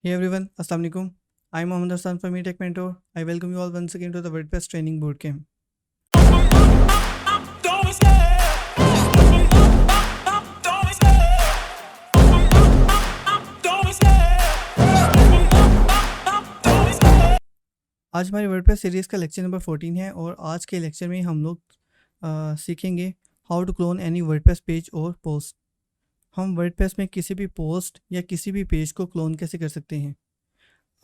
Hey everyone, Assalamu alaikum. I'm Mohammed Hassan from eTech Mentor. I welcome you all once again to the WordPress Training Bootcamp. आज हमारी WordPress series का lecture number 14 है और आज के lecture में हम लोग सीखेंगे how to clone any WordPress page और पोस्ट। हम वर्डप्रेस में किसी भी पोस्ट या किसी भी पेज को क्लोन कैसे कर सकते हैं।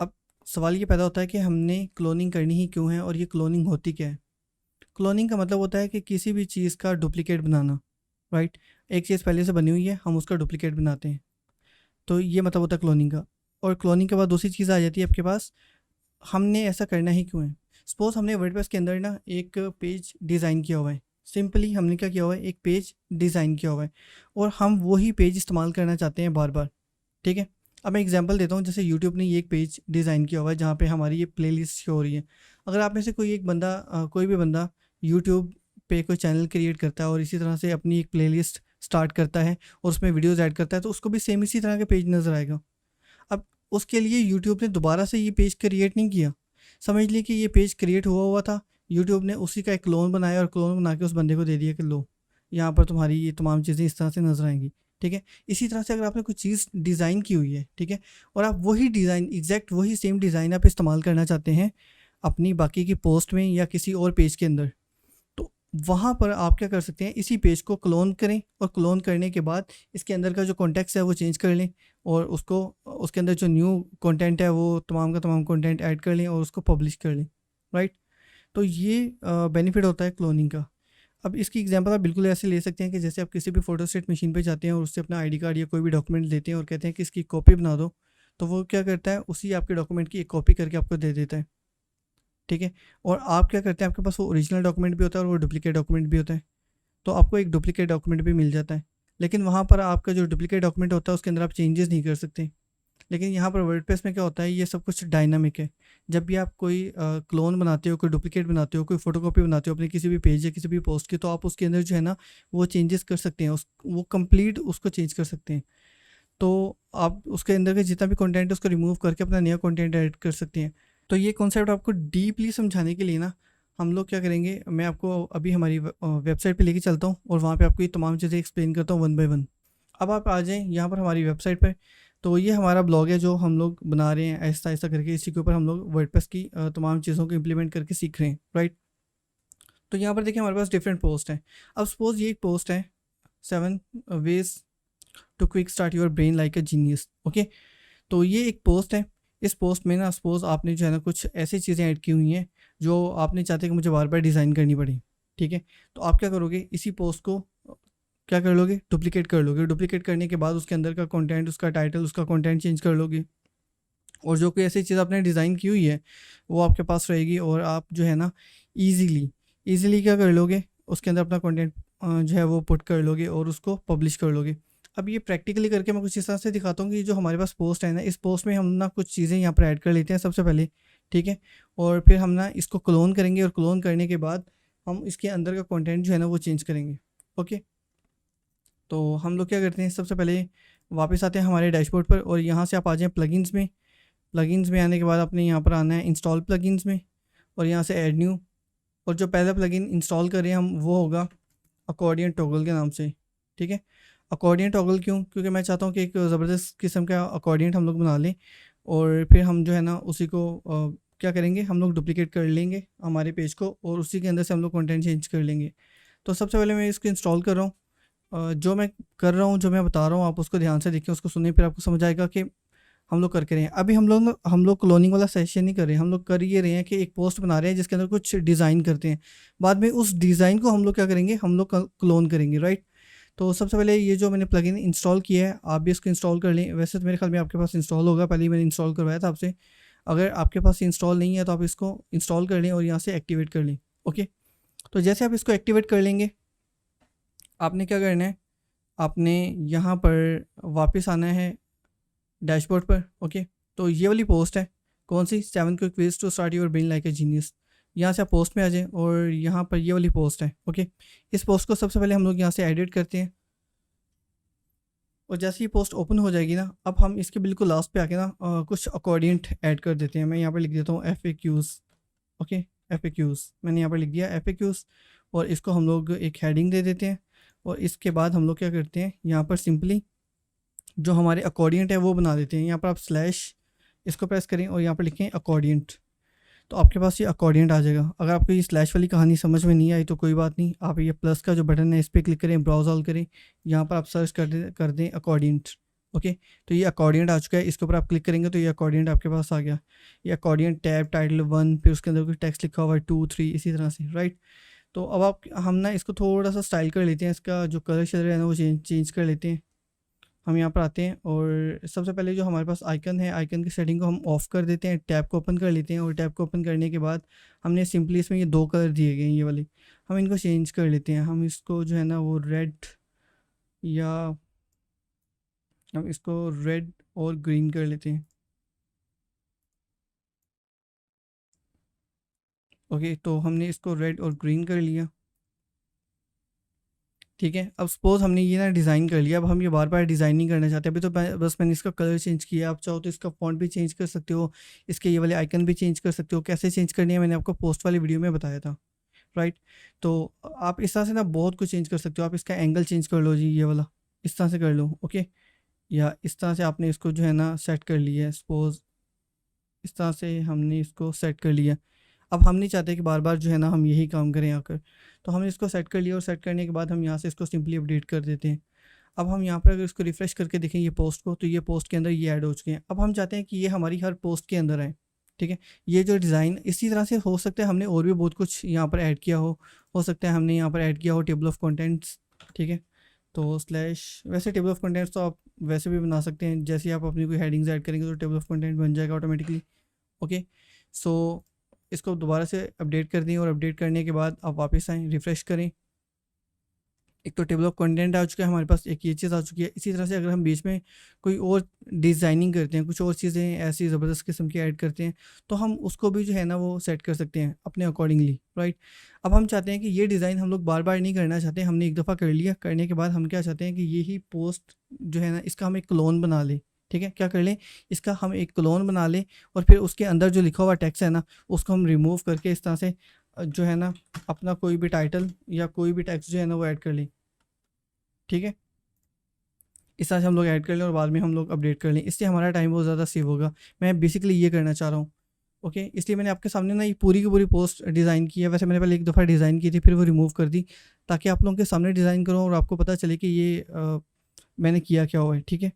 अब सवाल ये पैदा होता है कि हमने क्लोनिंग करनी ही क्यों है और ये क्लोनिंग होती क्या है। क्लोनिंग का मतलब होता है कि किसी भी चीज़ का डुप्लीकेट बनाना, राइट। एक चीज़ पहले से बनी हुई है, हम उसका डुप्लीकेट बनाते हैं, तो ये मतलब होता है क्लोनिंग का। और क्लोनिंग के बाद दूसरी चीज़ आ जाती है आपके पास, हमने ऐसा करना ही क्यों है। सपोज हमने वर्डप्रेस के अंदर ना एक पेज डिज़ाइन किया हुआ है, सिंपली हमने क्या किया हुआ है, एक पेज डिज़ाइन किया हुआ है और हम वही पेज इस्तेमाल करना चाहते हैं बार बार। ठीक है, अब मैं एग्जांपल देता हूँ। जैसे यूट्यूब ने ये एक पेज डिज़ाइन किया हुआ है जहाँ पे हमारी ये प्लेलिस्ट शो हो रही है। अगर आप में से कोई एक बंदा कोई भी बंदा यूट्यूब पे कोई चैनल क्रिएट करता है और इसी तरह से अपनी एक प्लेलिस्ट स्टार्ट करता है और उसमें वीडियोज़ ऐड करता है, तो उसको भी सेम इसी तरह का पेज नज़र आएगा। अब उसके लिए यूट्यूब ने दोबारा से ये पेज क्रिएट नहीं किया। समझ लीजिए कि ये पेज क्रिएट हुआ हुआ था, यूट्यूब ने उसी का एक क्लोन बनाया और क्लोन बना के उस बंदे को दे दिया कि लो, यहाँ पर तुम्हारी ये तमाम चीज़ें इस तरह से नज़र आएंगी। ठीक है, इसी तरह से अगर आपने कोई चीज़ डिज़ाइन की हुई है, ठीक है, और आप वही डिज़ाइन, एग्जैक्ट वही सेम डिज़ाइन आप इस्तेमाल करना चाहते हैं अपनी बाकी की पोस्ट में या किसी और पेज के अंदर, तो वहाँ पर आप क्या कर सकते हैं, इसी पेज को क्लोन करें और क्लोन करने के बाद इसके अंदर का जो कॉन्टेक्स्ट है वो चेंज कर लें और उसको उसके अंदर जो न्यू कंटेंट है वो तमाम का तमाम कंटेंट ऐड कर लें और उसको पब्लिश कर लें, राइट। तो ये बेनिफिट होता है क्लोनिंग का। अब इसकी एग्जांपल आप बिल्कुल ऐसे ले सकते हैं कि जैसे आप किसी भी फोटोस्टेट मशीन पे जाते हैं और उससे अपना आईडी कार्ड या कोई भी डॉक्यूमेंट लेते हैं और कहते हैं कि इसकी कॉपी बना दो, तो वो क्या करता है, उसी आपके डॉक्यूमेंट की एक कॉपी करके आपको दे देता है। ठीक है, और आप क्या करते हैं, आपके पास वो ओरिजिनल डॉक्यूमेंट भी होता है और वो डुप्लीकेट डॉक्यूमेंट भी होता है, तो आपको एक डुप्लीकेट डॉक्यूमेंट भी मिल जाता है। लेकिन वहाँ पर आपका जो डुप्लीकेट डॉक्यूमेंट होता है उसके अंदर आप चेंजेस नहीं कर सकते। लेकिन यहाँ पर वर्डप्रेस में क्या होता है, ये सब कुछ डायनामिक है। जब भी आप कोई क्लोन बनाते हो, कोई डुप्लीकेट बनाते हो, कोई फोटोकॉपी बनाते हो अपने किसी भी पेज या किसी भी पोस्ट की, तो आप उसके अंदर जो है ना वो चेंजेस कर सकते हैं, उस वो कंप्लीट उसको चेंज कर सकते हैं। तो आप उसके अंदर का जितना भी कंटेंट है उसको रिमूव करके अपना नया कंटेंट ऐड कर सकते हैं। तो ये कॉन्सेप्ट आपको डीपली समझाने के लिए ना हम लोग क्या करेंगे, मैं आपको अभी हमारी वेबसाइट पे लेके चलता हूँ और वहाँ पे आपको ये तमाम चीज़ें एक्सप्लेन करता हूँ वन बाय वन। अब आप आ जाएँ यहाँ पर हमारी वेबसाइट पर। तो ये हमारा ब्लॉग है जो हम लोग बना रहे हैं ऐसा ऐसा करके, इसी के ऊपर हम लोग वर्डप्रेस की तमाम चीज़ों को इम्प्लीमेंट करके सीख रहे हैं, राइट। तो यहाँ पर देखिए हमारे पास डिफरेंट पोस्ट हैं। अब सपोज ये एक पोस्ट है, 7 ways to quick start your brain like a genius. Okay, तो ये एक पोस्ट है। इस पोस्ट में ना सपोज आपने जो है ना कुछ ऐसी चीज़ें ऐड की हुई हैं जो आपने चाहते कि मुझे बार बार डिज़ाइन करनी पड़े। ठीक है, तो आप क्या करोगे, इसी पोस्ट को क्या कर लोगे, डुप्लीकेट कर लोगे। डुप्लीकेट करने के बाद उसके अंदर का कंटेंट, उसका टाइटल, उसका कंटेंट चेंज कर लोगे और जो कोई ऐसी चीज़ आपने डिज़ाइन की हुई है वो आपके पास रहेगी और आप जो है ना ईज़िली क्या कर लोगे, उसके अंदर अपना कंटेंट जो है वो पुट कर लोगे और उसको पब्लिश कर लोगे। अब ये प्रैक्टिकली करके मैं कुछ इस तरह से दिखाता हूँ कि जो हमारे पास पोस्ट है ना, इस पोस्ट में हम ना कुछ चीज़ें यहाँ पर ऐड कर लेते हैं सबसे पहले। ठीक है, और फिर हम ना इसको क्लोन करेंगे और क्लोन करने के बाद हम इसके अंदर का कंटेंट जो है ना वो चेंज करेंगे। ओके, तो हम लोग क्या करते हैं, सबसे पहले वापस आते हैं हमारे डैशबोर्ड पर और यहाँ से आप आ जाएँ प्लगइन्स में। प्लगइन्स में आने के बाद आपने यहाँ पर आना है इंस्टॉल प्लगइन्स में और यहाँ से ऐड न्यू, और जो पहला प्लगइन इंस्टॉल करें हम वो होगा अकॉर्डियन टॉगल के नाम से। ठीक है, अकॉर्डियन टॉगल क्यों, क्योंकि मैं चाहता हूँ कि एक ज़बरदस्त किस्म का अकॉर्डियन हम लोग बना लें और फिर हम जो है ना उसी को क्या करेंगे, हम लोग डुप्लीकेट कर लेंगे हमारे पेज को और उसी के अंदर से हम लोग कंटेंट चेंज कर लेंगे। तो सबसे पहले मैं इसको इंस्टॉल कर रहा हूँ। जो मैं कर रहा हूँ, जो मैं बता रहा हूँ, आप उसको ध्यान से देखिए, उसको सुनिए, फिर आपको समझ आएगा कि हम लोग करके रहे हैं। अभी हम लोग क्लोनिंग वाला सेशन नहीं कर रहे हैं, हम लोग कर ये रहे हैं कि एक पोस्ट बना रहे हैं जिसके अंदर कुछ डिज़ाइन करते हैं। बाद में उस डिज़ाइन को हम लोग क्या करेंगे, हम लोग क्लोन करेंगे, राइट। तो सबसे पहले ये जो मैंने प्लगइन इंस्टॉल किया है आप भी इसको इंस्टॉल कर लें। वैसे तो मेरे ख्याल में आपके पास इंस्टॉल होगा, पहले ही मैंने इंस्टॉल करवाया था आपसे। अगर आपके पास इंस्टॉल नहीं है तो आप इसको इंस्टॉल कर लें और यहाँ से एक्टिवेट कर लें। ओके, तो जैसे आप इसको एक्टिवेट कर लेंगे, आपने क्या करना है, आपने यहाँ पर वापस आना है डैशबोर्ड पर। ओके, तो ये वाली पोस्ट है, कौन सी, 7 quick ways to start your brain like a genius. यहाँ से आप पोस्ट में आ जाएं और यहाँ पर ये वाली पोस्ट है। ओके, इस पोस्ट को सबसे पहले हम लोग यहाँ से एडिट करते हैं। और जैसे ये पोस्ट ओपन हो जाएगी ना, अब हम इसके बिल्कुल लास्ट पे आके ना कुछ अकॉर्डियंट ऐड कर देते हैं। मैं यहाँ पर लिख देता हूँ FAQs। ओके, FAQs मैंने यहाँ पर लिख दिया FAQs, और इसको हम लोग एक हेडिंग दे देते हैं। और इसके बाद हम लोग क्या करते हैं, यहाँ पर सिंपली जो हमारे अकॉर्डियंट है वो बना देते हैं। यहाँ पर आप स्लैश इसको प्रेस करें और यहाँ पर लिखें अकॉर्डियंट, तो आपके पास ये अकॉर्डियंट आ जाएगा। अगर आपको ये स्लैश वाली कहानी समझ में नहीं आई तो कोई बात नहीं, आप ये प्लस का जो बटन है इस पर क्लिक करें, ब्राउज ऑल करें, यहाँ पर आप सर्च कर दें अकॉर्डियंट। ओके, तो ये अकॉर्डियंट आ चुका है, इसके ऊपर आप क्लिक करेंगे तो ये अकॉर्डियंट आपके पास आ गया। ये अकॉर्डियंट टैब टाइटल 1, फिर उसके अंदर कुछ टेक्स्ट लिखा हुआ है 2 3 इसी तरह से, राइट। तो अब आप हम ना इसको थोड़ा सा स्टाइल कर लेते हैं, इसका जो कलर शलर है ना वो चेंज कर लेते हैं। हम यहाँ पर आते हैं और सबसे पहले जो हमारे पास आइकन है, आइकन की सेटिंग को हम ऑफ़ कर देते हैं, टैब को ओपन कर लेते हैं। और टैब को ओपन करने के बाद हमने सिंपली इसमें ये 2 कलर दिए गए हैं ये वाले, हम इनको चेंज कर लेते हैं। हम इसको जो है ना वो रेड, या हम इसको रेड और ग्रीन कर लेते हैं। ओके, तो हमने इसको रेड और ग्रीन कर लिया, ठीक है। अब सपोज़ हमने ये ना डिज़ाइन कर लिया, अब हम ये बार बार डिज़ाइन नहीं करना चाहते। अभी तो बस मैंने इसका कलर चेंज किया, आप चाहो तो इसका फ़ॉन्ट भी चेंज कर सकते हो, इसके ये वाले आइकन भी चेंज कर सकते हो। कैसे चेंज करनी है मैंने आपको पोस्ट वाली वीडियो में बताया था, राइट। तो आप इस तरह से ना बहुत कुछ चेंज कर सकते हो। आप इसका एंगल चेंज कर लो जी, ये वाला इस तरह से कर लो, ओके। या इस तरह से आपने इसको जो है ना सेट कर लिया है, सपोज़ इस तरह से हमने इसको सेट कर लिया। अब हम नहीं चाहते कि बार बार जो है ना हम यही काम करें आकर, तो हमने इसको सेट कर लिया, और सेट करने के बाद हम यहाँ से इसको सिंपली अपडेट कर देते हैं। अब हम यहाँ पर अगर इसको रिफ़्रेश करके देखें ये पोस्ट को, तो ये पोस्ट के अंदर ये ऐड हो चुके हैं। अब हम चाहते हैं कि ये हमारी हर पोस्ट के अंदर आए, ठीक है। ये जो डिज़ाइन इसी तरह से हो सकता है हमने और भी बहुत कुछ यहाँ पर ऐड किया हो सकता है हमने यहाँ पर ऐड किया हो टेबल ऑफ़ कंटेंट्स, ठीक है। तो स्लैश, वैसे टेबल ऑफ़ कंटेंट्स तो आप वैसे भी बना सकते हैं, जैसे ही आप अपनी कोई हेडिंग्स ऐड करेंगे तो टेबल ऑफ़ कंटेंट बन जाएगा ऑटोमेटिकली, ओके। सो इसको दोबारा से अपडेट कर दें, और अपडेट करने के बाद आप वापस आएँ, रिफ़्रेश करें। एक तो टेबल ऑफ कंटेंट आ चुका है हमारे पास, एक ये चीज़ आ चुकी है। इसी तरह से अगर हम बीच में कोई और डिज़ाइनिंग करते हैं, कुछ और चीज़ें ऐसी ज़बरदस्त किस्म की ऐड करते हैं, तो हम उसको भी जो है ना वो सेट कर सकते हैं अपने अकॉर्डिंगली, राइट। अब हम चाहते हैं कि ये डिज़ाइन हम लोग बार बार नहीं करना चाहते, हमने एक दफ़ा कर लिया, करने के बाद हम क्या चाहते हैं कि यही पोस्ट जो है ना इसका हम एक क्लोन बना लें, ठीक है। क्या कर लें, इसका हम एक क्लोन बना लें, और फिर उसके अंदर जो लिखा हुआ टेक्स्ट है ना उसको हम रिमूव करके इस तरह से जो है ना अपना कोई भी टाइटल या कोई भी टेक्स्ट जो है ना वो ऐड कर लें, ठीक है। इस तरह से हम लोग ऐड कर लें और बाद में हम लोग अपडेट कर लें, इससे हमारा टाइम बहुत ज़्यादा सेव होगा। मैं बेसिकली ये करना चाह रहा हूँ, ओके। इसलिए मैंने आपके सामने ना ये पूरी की पूरी पोस्ट डिज़ाइन की है। वैसे मैंने पहले एक दफ़ा डिज़ाइन की थी, फिर वो रिमूव कर दी, ताकि आप लोगों के सामने डिज़ाइन करूँ और आपको पता चले कि ये मैंने किया क्या हुआ है, ठीक है।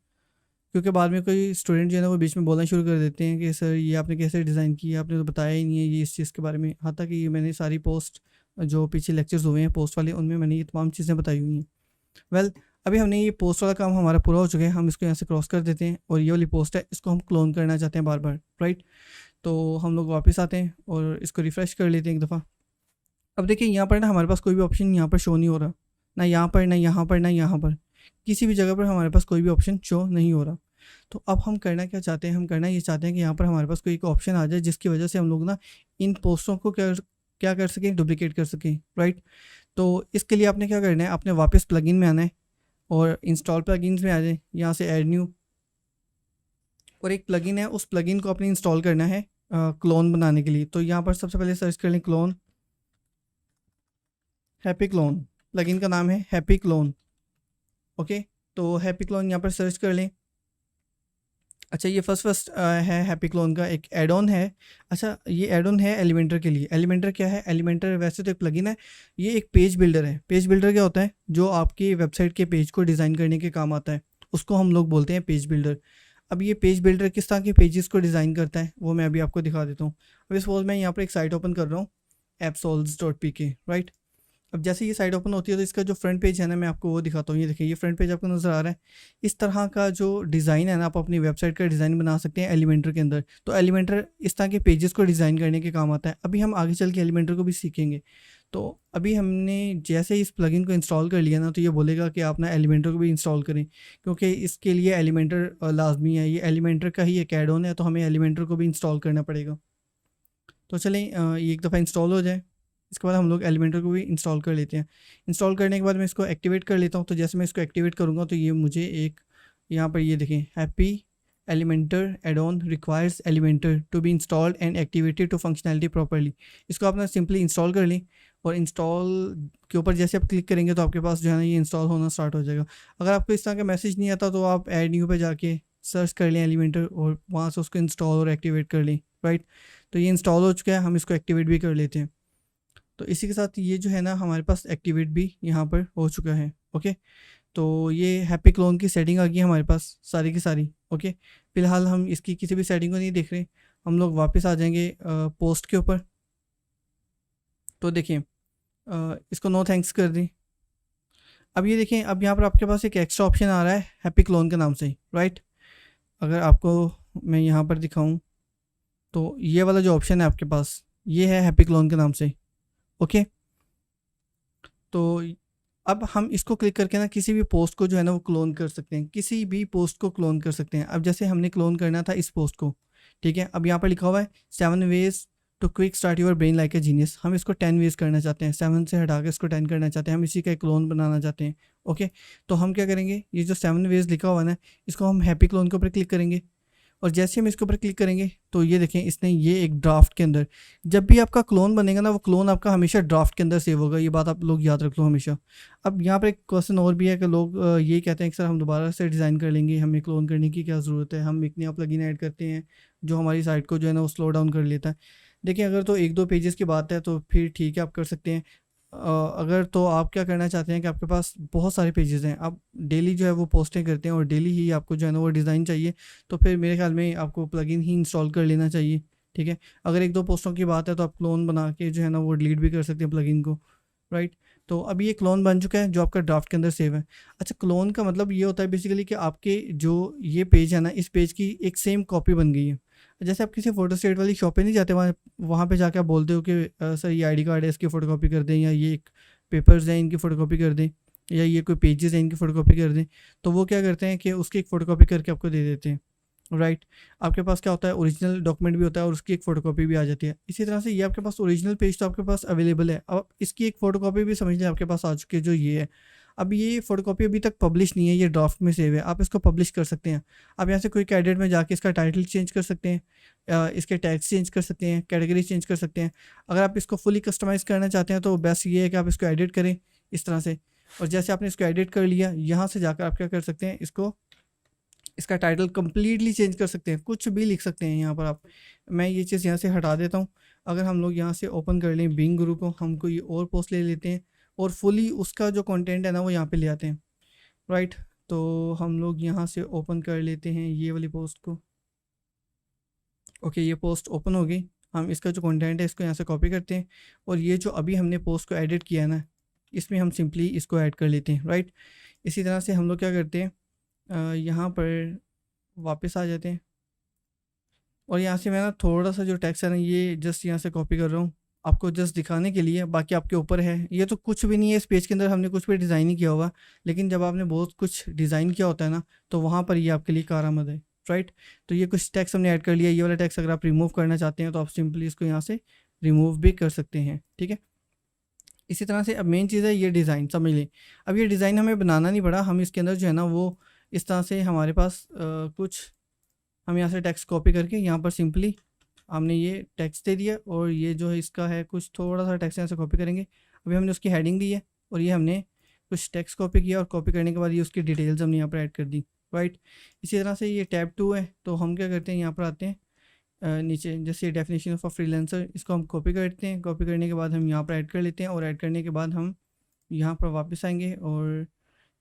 क्योंकि बाद में कोई स्टूडेंट जो है ना वो बीच में बोलना शुरू कर देते हैं कि सर ये आपने कैसे डिज़ाइन किया, आपने तो बताया ही नहीं है ये इस चीज़ के बारे में। हालांकि ये मैंने सारी पोस्ट जो पीछे लेक्चर्स हुए हैं पोस्ट वाले, उनमें मैंने ये तमाम चीज़ें बताई हुई हैं। वेल, अभी हमने ये पोस्ट वाला काम हमारा पूरा हो चुका है, हम इसको यहाँ से क्रॉस कर देते हैं, और ये वाली पोस्ट है इसको हम क्लोन करना चाहते हैं बार बार, राइट। तो हम लोग वापस आते हैं और इसको रिफ़्रेश कर लेते हैं एक दफ़ा। अब देखिए यहाँ पर ना हमारे पास कोई भी ऑप्शन यहाँ पर शो नहीं हो रहा, ना यहाँ पर, ना यहाँ पर, ना यहाँ पर, किसी भी जगह पर हमारे पास कोई भी ऑप्शन शो नहीं हो रहा। तो अब हम करना क्या चाहते हैं, हम करना ये चाहते हैं कि यहाँ पर हमारे पास कोई एक ऑप्शन आ जाए जिसकी वजह से हम लोग ना इन पोस्टों को क्या क्या कर सकें, डुप्लिकेट कर सकें, राइट। तो इसके लिए आपने क्या करना है, आपने वापस प्लगइन में आना है और इंस्टॉल प्लगइन्स में आ जाए, यहाँ से ऐड न्यू, और एक प्लगइन है उस प्लगइन को आपने इंस्टॉल करना है क्लोन बनाने के लिए। तो यहाँ पर सबसे पहले सर्च कर लें क्लोन, हैप्पी क्लोन, प्लगइन का नाम है हैप्पी क्लोन, ओके। तो हैप्पी क्लोन यहाँ पर सर्च कर लें। अच्छा, ये फर्स्ट है हैप्पी क्लोन का एक एड ऑन है। अच्छा, ये एड ऑन है एलिमेंटर के लिए। एलिमेंटर क्या है, एलिमेंटर वैसे तो एक प्लगइन है, ये एक पेज बिल्डर है। पेज बिल्डर क्या होता है, जो आपकी वेबसाइट के पेज को डिज़ाइन करने के काम आता है, उसको हम लोग बोलते हैं पेज बिल्डर। अब ये पेज बिल्डर किस तरह के पेजेस को डिज़ाइन करता है वो मैं अभी आपको दिखा देता हूँ। अभी सपोज मैं यहाँ पर एक साइट ओपन कर रहा हूँ, appsolves.pk, राइट। अब जैसे ये साइट ओपन होती है तो इसका जो फ्रंट पेज है ना मैं आपको वो दिखाता हूँ। ये देखिए, ये फ्रंट पेज आपको नज़र आ रहा है। इस तरह का जो डिज़ाइन है ना, आप अपनी वेबसाइट का डिज़ाइन बना सकते हैं एलिमेंटर के अंदर। तो एलिमेंटर इस तरह के पेजेस को डिज़ाइन करने के काम आता है। अभी हम आगे चल के एलिमेंटर को भी सीखेंगे। तो अभी हमने जैसे इस प्लगइन को इंस्टॉल कर लिया ना, तो ये बोलेगा कि आप ना एलिमेंटर को भी इंस्टॉल करें, क्योंकि इसके लिए एलिमेंटर लाजमी है। ये एलिमेंटर का ही एक ऐड ऑन है, तो हमें एलिमेंटर को भी इंस्टॉल करना पड़ेगा। तो चलें ये एक दफ़ा इंस्टॉल हो जाए, इसके बाद हम लोग एलिमेंटर को भी इंस्टॉल कर लेते हैं। इंस्टॉल करने के बाद मैं इसको एक्टिवेट कर लेता हूँ। तो जैसे मैं इसको एक्टिवेट करूँगा तो ये मुझे एक यहाँ पर ये देखें, Happy Elementor add on requires Elementor to be installed and activated to functionality properly. इसको आपने सिंपली इंस्टॉल कर ली और इंस्टॉल के ऊपर जैसे आप क्लिक करेंगे तो आपके पास जो है ना ये इंस्टॉल होना स्टार्ट हो जाएगा। अगर आपको इस तरह का मैसेज नहीं आता तो आप ऐड न्यू पे जाके सर्च कर लें एलिमेंटर और वहाँ से उसको इंस्टॉल और एक्टिवेट कर लें, राइट। तो ये इंस्टॉल हो चुका है, हम इसको एक्टिवेट भी कर लेते हैं। तो इसी के साथ ये जो है ना हमारे पास एक्टिवेट भी यहाँ पर हो चुका है। ओके, तो ये हैप्पी क्लोन की सेटिंग आ गई हमारे पास सारी की सारी। ओके, फिलहाल हम इसकी किसी भी सेटिंग को नहीं देख रहे, हम लोग वापस आ जाएंगे पोस्ट के ऊपर। तो देखिए इसको नो थैंक्स कर दी। अब ये देखें, अब यहाँ पर आपके पास एक एक्स्ट्रा ऑप्शन आ रहा है हैप्पी क्लोन के नाम से, राइट। अगर आपको मैं यहाँ पर दिखाऊं तो ये वाला जो ऑप्शन है आपके पास ये है हैप्पी क्लोन के नाम से। ओके, तो अब हम इसको क्लिक करके ना किसी भी पोस्ट को जो है ना वो क्लोन कर सकते हैं, किसी भी पोस्ट को क्लोन कर सकते हैं। अब जैसे हमने क्लोन करना था इस पोस्ट को, ठीक है। अब यहाँ पर लिखा हुआ है 7 ways to quick start your brain like a genius. हम इसको 10 वेज करना चाहते हैं, 7 से हटा के इसको 10 करना चाहते हैं, हम इसी का एक क्लोन बनाना चाहते हैं। ओके, तो हम क्या करेंगे, ये जो 7 वेज लिखा हुआ है ना इसको हम हैप्पी क्लोन के ऊपर क्लिक करेंगे और जैसे हम इसके ऊपर क्लिक करेंगे तो ये देखें इसने ये एक ड्राफ्ट के अंदर, जब भी आपका क्लोन बनेगा ना वो क्लोन आपका हमेशा ड्राफ्ट के अंदर सेव होगा, ये बात आप लोग याद रख लो हमेशा। अब यहाँ पर एक क्वेश्चन और भी है कि लोग ये कहते हैं कि सर हम दोबारा से डिज़ाइन कर लेंगे, हमें क्लोन करने की क्या ज़रूरत है, हम एक नया प्लगइन ऐड करते हैं जो हमारी साइट को जो है ना वो स्लो डाउन कर लेता है। देखिए अगर तो 1-2 पेजेस की बात है तो फिर ठीक है आप कर सकते हैं। अगर तो आप क्या करना चाहते हैं कि आपके पास बहुत सारे पेजेस हैं, आप डेली जो है वो पोस्टें करते हैं और डेली ही आपको जो है ना वो डिज़ाइन चाहिए, तो फिर मेरे ख्याल में आपको प्लगइन ही इंस्टॉल कर लेना चाहिए, ठीक है। अगर 1-2 पोस्टों की बात है तो आप क्लोन बना के जो है ना वो डिलीट भी कर सकते हैं प्लगइन को, राइट। तो अभी ये क्लोन बन चुका है जो आपका ड्राफ्ट के अंदर सेव है। अच्छा, क्लोन का मतलब ये होता है बेसिकली कि आपके जो ये पेज है ना इस पेज की एक सेम कॉपी बन गई है। जैसे आप किसी फ़ोटो स्टेट वाली शॉप पे नहीं जाते, वहाँ वहाँ पे जाके आप बोलते हो कि सर ये आईडी कार्ड है इसकी फ़ोटोकॉपी कर दें, या ये एक पेपर्स हैं इनकी फ़ोटोकॉपी कर दें, या ये कोई पेजेस हैं इनकी फ़ोटोकॉपी कर दें। तो वो क्या करते हैं कि उसकी एक फ़ोटोकॉपी करके आपको दे देते हैं, राइट। आपके पास क्या होता है, ओरिजिनल डॉक्यूमेंट भी होता है और उसकी एक फ़ोटोकॉपी भी आ जाती है। इसी तरह से ये आपके पास ओरिजिनल पेज तो आपके पास अवेलेबल है, अब इसकी एक फ़ोटोकॉपी भी समझ लें आपके पास आ चुकी है जो ये है। अब ये फ़ोटोकॉपी अभी तक पब्लिश नहीं है, ये ड्राफ्ट में सेव है, आप इसको पब्लिश कर सकते हैं। आप यहाँ से क्विक एडिट में जाके इसका टाइटल चेंज कर सकते हैं, इसके टैग्स चेंज कर सकते हैं, कैटेगरी चेंज कर सकते हैं। अगर आप इसको फुली कस्टमाइज़ करना चाहते हैं तो बेस्ट ये है कि आप इसको एडिट करें इस तरह से, और जैसे आपने इसको एडिट कर लिया यहाँ से जाकर आप क्या कर सकते हैं, इसको इसका टाइटल कम्प्लीटली चेंज कर सकते हैं, कुछ भी लिख सकते हैं यहाँ पर आप। मैं ये चीज़ यहाँ से हटा देता हूँ। अगर हम लोग यहाँ से ओपन कर लें बिंग गुरु को, हम कोई और पोस्ट ले लेते हैं और फुली उसका जो कंटेंट है ना वो यहाँ पे ले आते हैं, राइट। तो हम लोग यहाँ से ओपन कर लेते हैं ये वाली पोस्ट को। ओके, ये पोस्ट ओपन हो गई। हम इसका जो कंटेंट है इसको यहाँ से कॉपी करते हैं और ये जो अभी हमने पोस्ट को एडिट किया है ना इसमें हम सिंपली इसको ऐड कर लेते हैं, राइट। इसी तरह से हम लोग क्या करते हैं, यहाँ पर वापस आ जाते हैं और यहाँ से मैं ना थोड़ा सा जो टेक्स्ट है ना ये जस्ट यहाँ से कॉपी कर रहा हूँ आपको जस्ट दिखाने के लिए, बाकी आपके ऊपर है। ये तो कुछ भी नहीं है, इस पेज के अंदर हमने कुछ भी डिज़ाइन नहीं किया होगा, लेकिन जब आपने बहुत कुछ डिज़ाइन किया होता है ना तो वहाँ पर ये आपके लिए कारआमद है, राइट। तो ये कुछ टेक्स्ट हमने ऐड कर लिया, ये वाला टेक्स्ट अगर आप रिमूव करना चाहते हैं तो आप सिंपली इसको यहाँ से रिमूव भी कर सकते हैं, ठीक है। इसी तरह से अब मेन चीज़ है ये डिज़ाइन, समझ लें। अब ये डिज़ाइन हमें बनाना नहीं पड़ा, हम इसके अंदर जो है ना वो इस तरह से हमारे पास कुछ हम यहाँ से टेक्स्ट कॉपी करके यहाँ पर सिंपली हमने ये टेक्स्ट दे दिया और ये जो है इसका है कुछ थोड़ा सा टेक्स्ट यहाँ से कॉपी करेंगे। अभी हमने उसकी हेडिंग दी है और ये हमने कुछ टेक्स्ट कॉपी किया और कॉपी करने के बाद ये उसकी डिटेल्स हमने यहाँ पर ऐड कर दी, राइट। इसी तरह से ये टैब 2 है, तो हम क्या करते हैं यहाँ पर आते हैं नीचे, जैसे डेफिनेशन ऑफ अ फ्रीलांसर, इसको हम कॉपी करते हैं। कॉपी करने के बाद हम यहाँ पर ऐड कर लेते हैं और ऐड करने के बाद हम यहाँ पर वापस आएंगे और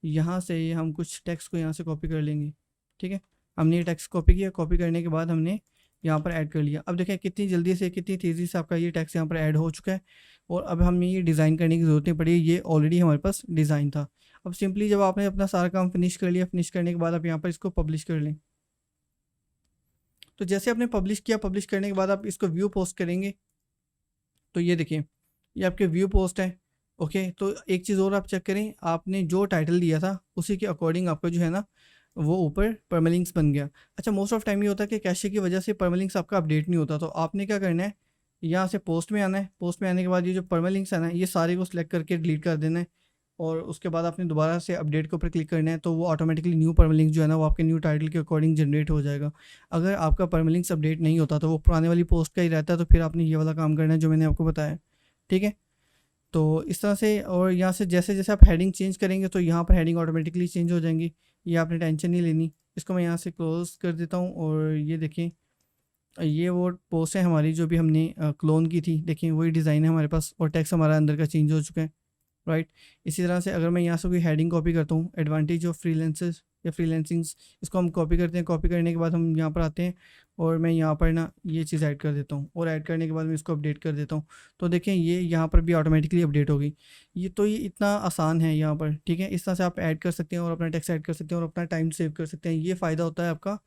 यहाँ से हम कुछ टेक्स्ट को यहाँ से कॉपी कर लेंगे, ठीक है। हमने ये टेक्स्ट कॉपी किया, कॉपी करने के बाद हमने यहाँ पर ऐड कर लिया। अब देखें कितनी जल्दी से कितनी तेज़ी से आपका ये टेक्स्ट यहाँ पर ऐड हो चुका है और अब हमें ये डिज़ाइन करने की ज़रूरत नहीं पड़ी, ये ऑलरेडी हमारे पास डिज़ाइन था। अब सिंपली जब आपने अपना सारा काम फिनिश कर लिया, फिनिश करने के बाद आप यहाँ पर इसको पब्लिश कर लें। तो जैसे आपने पब्लिश किया, पब्लिश करने के बाद आप इसको व्यू पोस्ट करेंगे तो ये देखिए ये आपके व्यू पोस्ट है। ओके, तो एक चीज़ और आप चेक करें, आपने जो टाइटल दिया था उसी के अकॉर्डिंग आपका जो है ना वो ऊपर परमालिंक्स बन गया। अच्छा, मोस्ट ऑफ टाइम ये होता है कि कैशे की वजह से परमालिंक्स आपका अपडेट नहीं होता, तो आपने क्या करना है, यहाँ से पोस्ट में आना है। पोस्ट में आने के बाद ये जो परमालिंक्स है ना ये सारे को सिलेक्ट करके डिलीट कर देना है और उसके बाद आपने दोबारा से अपडेट के ऊपर क्लिक करना है, तो वो ऑटोमेटिकली न्यू परमालिंक जो है ना वो आपके न्यू टाइटल के अकॉर्डिंग जनरेट हो जाएगा। अगर आपका परमालिंक्स अपडेट नहीं होता तो वो पुराने वाली पोस्ट का ही रहता है, तो फिर आपने ये वाला काम करना है जो मैंने आपको बताया, ठीक है। तो इस तरह से, और यहाँ से जैसे जैसे आप हेडिंग चेंज करेंगे तो यहाँ पर हेडिंग ऑटोमेटिकली चेंज हो जाएंगी, ये आपने टेंशन नहीं लेनी। इसको मैं यहाँ से क्लोज़ कर देता हूँ और ये देखें, ये वो पोस्ट है हमारी जो भी हमने क्लोन की थी, देखें वही डिज़ाइन है हमारे पास और टेक्स्ट हमारा अंदर का चेंज हो चुका है, राइट। इसी तरह से अगर मैं यहाँ से कोई हेडिंग कॉपी करता हूँ, एडवांटेज ऑफ फ्रीलांसर्स या फ्रीलांसिंग्स, इसको हम कॉपी करते हैं। कॉपी करने के बाद हम यहाँ पर आते हैं और मैं यहाँ पर ना ये चीज़ ऐड कर देता हूँ, और ऐड करने के बाद मैं इसको अपडेट कर देता हूँ। तो देखें ये यहाँ पर भी ऑटोमेटिकली अपडेट हो गई। ये इतना आसान है यहाँ पर, ठीक है। इस तरह से आप ऐड कर सकते हैं और अपना टेक्स्ट ऐड कर सकते हैं और अपना टाइम सेव कर सकते हैं। ये फ़ायदा होता है आपका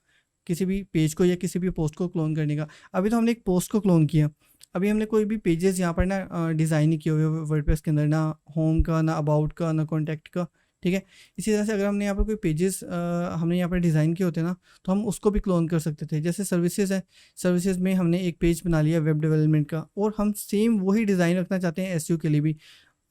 किसी भी पेज को या किसी भी पोस्ट को क्लोन करने का। अभी तो हमने एक पोस्ट को क्लोन किया, अभी हमने कोई भी पेजेस यहाँ पर ना डिज़ाइन नहीं किए हुए वर्डप्रेस के अंदर, ना होम का, ना अबाउट का, ना कॉन्टैक्ट का, ठीक है। इसी तरह से अगर हमने यहाँ पर कोई पेजेस हमने यहाँ पर डिज़ाइन किए होते ना, तो हम उसको भी क्लोन कर सकते थे। जैसे सर्विसेज है, सर्विसेज में हमने एक पेज बना लिया वेब डेवलपमेंट का, और हम सेम वही डिज़ाइन रखना चाहते हैं एसईओ के लिए भी।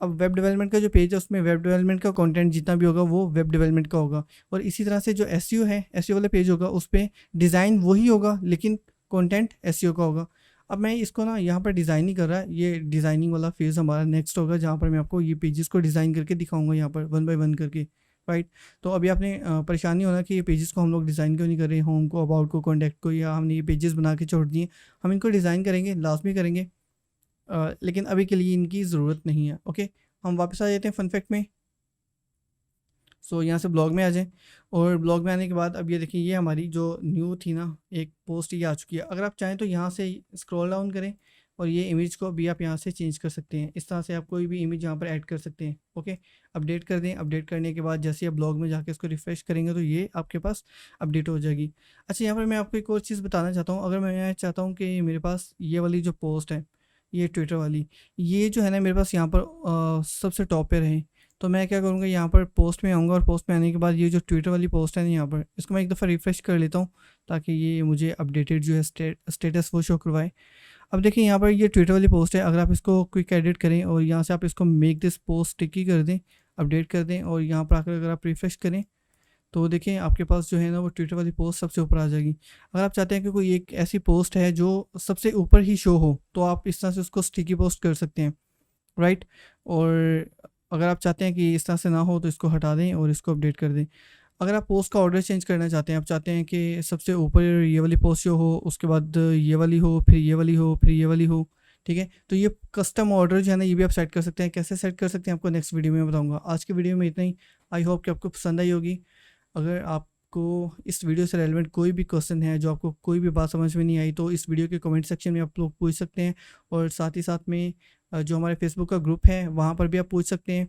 अब वेब डेवलपमेंट का जो पेज है उसमें वेब डेवलपमेंट का कंटेंट जितना भी होगा वो वेब डेवलपमेंट का होगा, और इसी तरह से जो एसईओ है, एसईओ वाला पेज होगा उस पर डिज़ाइन वही होगा लेकिन कंटेंट एसईओ का होगा। अब मैं इसको ना यहाँ पर डिज़ाइन नहीं कर रहा, ये डिज़ाइनिंग वाला फेज़ हमारा नेक्स्ट होगा जहाँ पर मैं आपको ये पेजेस को डिज़ाइन करके दिखाऊंगा यहाँ पर 1 बाय 1 करके, राइट। तो अभी आपने परेशानी होना कि ये पेजेस को हम लोग डिज़ाइन क्यों नहीं कर रहे, होम को, अबाउट को, कॉन्टैक्ट को, या हमने ये पेजेस बना के छोड़ दिए। हम इनको डिज़ाइन करेंगे, लाजमी करेंगे, लेकिन अभी के लिए इनकी ज़रूरत नहीं है, ओके। हम वापस आ जाते हैं फन फैक्ट में। सो यहाँ से ब्लॉग में आ जाएं, और ब्लॉग में आने के बाद अब ये देखिए ये हमारी जो न्यू थी ना एक पोस्ट, ये आ चुकी है। अगर आप चाहें तो यहाँ से स्क्रॉल डाउन करें और ये इमेज को भी आप यहाँ से चेंज कर सकते हैं। इस तरह से आप कोई भी इमेज यहाँ पर ऐड कर सकते हैं, ओके। अपडेट कर दें, अपडेट करने के बाद जैसे आप ब्लॉग में जाके इसको रिफ्रेश करेंगे तो ये आपके पास अपडेट हो जाएगी। अच्छा, यहाँ पर मैं आपको एक और चीज़ बताना चाहता हूँ। अगर मैं चाहता हूँ कि मेरे पास ये वाली जो पोस्ट है, ये ट्विटर वाली, ये जो है ना मेरे पास यहाँ पर सबसे टॉप पे रहे, तो मैं क्या करूँगा, यहाँ पर पोस्ट में आऊँगा और पोस्ट में आने के बाद ये जो ट्विटर वाली पोस्ट है ना यहाँ पर, इसको मैं एक दफ़ा रिफ़्रेश कर लेता हूँ ताकि ये मुझे अपडेटेड जो है स्टेटस वो शो करवाए। अब देखिए यहाँ पर ये ट्विटर वाली पोस्ट है, अगर आप इसको क्विक एडिट करें और यहाँ से आप इसको मेक दिस पोस्ट स्टिकी कर दें, अपडेट कर दें, और यहाँ पर आकर अगर आप रिफ़्रेश करें तो देखिए आपके पास जो है ना वो ट्विटर वाली पोस्ट सबसे ऊपर आ जाएगी। अगर आप चाहते हैं कि कोई एक ऐसी पोस्ट है जो सबसे ऊपर ही शो हो, तो आप इस तरह से उसको स्टिकी पोस्ट कर सकते हैं, राइट। और अगर आप चाहते हैं कि इस तरह से ना हो तो इसको हटा दें और इसको अपडेट कर दें। अगर आप पोस्ट का ऑर्डर चेंज करना चाहते हैं, आप चाहते हैं कि सबसे ऊपर ये वाली पोस्ट शो हो, उसके बाद ये वाली हो, फिर ये वाली हो, फिर ये वाली हो, ठीक है। तो ये कस्टम ऑर्डर जो है ना ये भी आप सेट कर सकते हैं। कैसे सेट कर सकते हैं आपको नेक्स्ट वीडियो में बताऊंगा। आज की वीडियो में इतना ही। आई होप कि आपको पसंद आई होगी। अगर आपको इस वीडियो से रेलेवेंट कोई भी क्वेश्चन है, जो आपको कोई भी बात समझ में नहीं आई, तो इस वीडियो के कमेंट सेक्शन में आप लोग पूछ सकते हैं, और साथ ही साथ में जो हमारे फेसबुक का ग्रुप है वहाँ पर भी आप पूछ सकते हैं।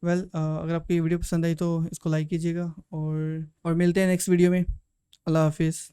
अगर आपको ये वीडियो पसंद आई तो इसको लाइक कीजिएगा, और मिलते हैं नेक्स्ट वीडियो में। अल्लाह हाफिज़।